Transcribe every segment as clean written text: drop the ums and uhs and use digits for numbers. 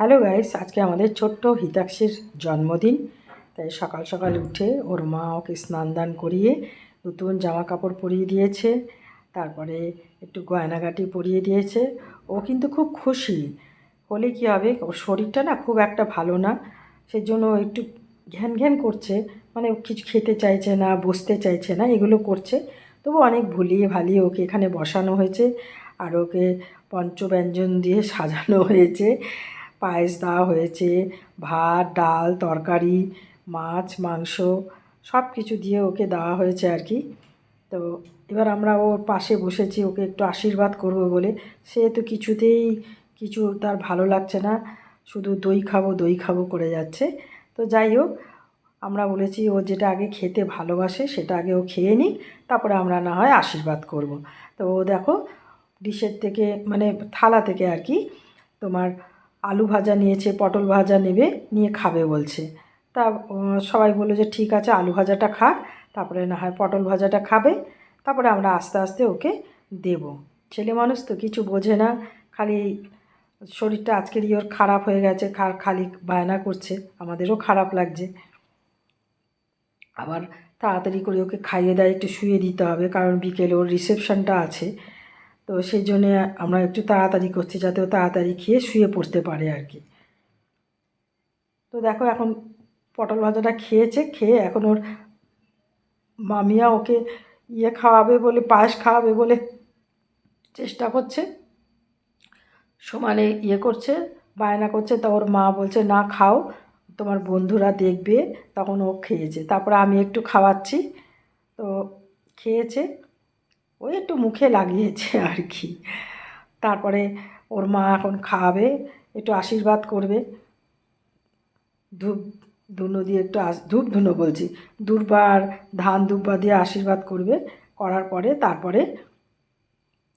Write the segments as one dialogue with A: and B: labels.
A: Hello guys, আজকে আমাদের ছোট্ট হিতাক্ষীর জন্মদিন। তাই সকাল সকাল উঠে ওর মা ওকে স্নান দান করিয়ে নতুন জামা কাপড় পরিয়ে দিয়েছে, তারপরে একটু গয়নাগাটি পরিয়ে দিয়েছে। ও কিন্তু খুব খুশি। হলে কী হবে, ওর শরীরটা না খুব একটা ভালো না, সেই জন্য একটু ঘ্যান ঘ্যান করছে, মানে কিছু খেতে চাইছে না, বসতে চাইছে না, এগুলো করছে। তবু অনেক ভুলিয়ে ভালিয়ে ওকে এখানে বসানো হয়েছে, আর ওকে পঞ্চব্যঞ্জন দিয়ে সাজানো হয়েছে। পায়েস দেওয়া হয়েছে, ভাত, ডাল, তরকারি, মাছ, মাংস সব কিছু দিয়ে ওকে দেওয়া হয়েছে আর কি। তো এবার আমরা ওর পাশে বসেছি ওকে একটু আশীর্বাদ করব বলে। সে তো কিছুতেই কিছু তার ভালো লাগছে না, শুধু দই খাবো দই খাবো করে যাচ্ছে। তো যাই হোক, আমরা বলেছি ও যেটা আগে খেতে ভালোবাসে সেটা আগে ও খেয়ে নিক, তারপরে আমরা না হয় আশীর্বাদ করব। তো ও দেখো ডিশের থেকে, মানে থালা থেকে আর কি, তোমার আলু ভাজা নিয়েছে, পটল ভাজা নেবে, নিয়ে খাবে বলছে। তা সবাই বললো যে ঠিক আছে, আলু ভাজাটা খাক, তারপরে না হয় পটল ভাজাটা খাবে, তারপরে আমরা আস্তে আস্তে ওকে দেব। ছেলে মানুষ তো কিছু বোঝে না, খালি শরীরটা আজকের ওর খারাপ হয়ে গেছে, খালি বায়না করছে, আমাদেরও খারাপ লাগছে। আবার তাড়াতাড়ি করে ওকে খাইয়ে দেয়, একটু শুয়ে দিতে হবে, কারণ বিকেলে ওর রিসেপশনটা আছে। তো সেই জন্যে আমরা একটু তাড়াতাড়ি করছি, যাতে ও তাড়াতাড়ি খেয়ে শুয়ে পড়তে পারে আর কি। তো দেখো এখন পটল ভাজাটা খেয়েছে, খেয়ে এখন ওর মামিয়া ওকে খাওয়াবে বলে, পায়েস খাওয়াবে বলে চেষ্টা করছে, সমানে করছে, বায়না করছে। তা ওর মা বলছে না খাও, তোমার বন্ধুরা দেখবে। তখন ও খেয়েছে, তারপরে আমি একটু খাওয়াচ্ছি। তো খেয়েছে, ওই একটু মুখে লাগিয়েছে আর কি। তারপরে ওর মা এখন খাওয়াবে, একটু আশীর্বাদ করবে, ধূপ ধুনো দিয়ে একটু ধূপ ধুনো বলছি, দুর্বার ধান দুব্বা দিয়ে আশীর্বাদ করবে। করার পরে তারপরে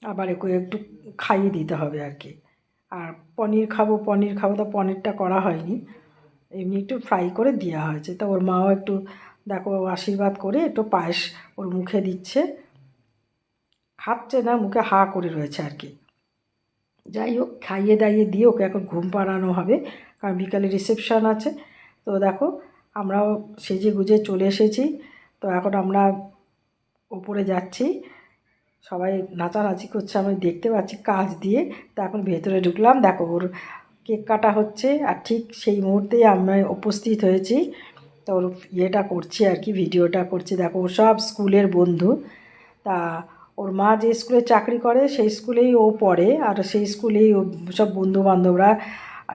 A: আবার একে একটু খাইয়ে দিতে হবে আর কি। আর পনির খাবো পনির খাবো, তো পনিরটা করা হয়নি, এমনি একটু ফ্রাই করে দেওয়া হয়েছে। তো ওর মাও একটু দেখো আশীর্বাদ করে একটু পায়েস ওর মুখে দিচ্ছে, খাচ্ছে না, মুখে হা করে রয়েছে আর কি। যাই হোক, খাইয়ে দাইয়ে দিয়ে ওকে এখন ঘুম পাড়ানো হবে, কারণ বিকালে রিসেপশান আছে। তো দেখো আমরাও সেজে গুজে চলে এসেছি। তো এখন আমরা ওপরে যাচ্ছি, সবাই নাচানাচি করছে, আমি দেখতে পাচ্ছি কাজ দিয়ে। তো এখন ভেতরে ঢুকলাম, দেখো ওর কেক কাটা হচ্ছে, আর ঠিক সেই মুহূর্তেই আমরা উপস্থিত হয়েছি। তো ওর করছি আর কি, ভিডিওটা করছি। দেখো ও সব স্কুলের বন্ধু, তা ওর মা যে স্কুলে চাকরি করে সেই স্কুলেই ও পড়ে, আর সেই স্কুলেই ও সব বন্ধুবান্ধবরা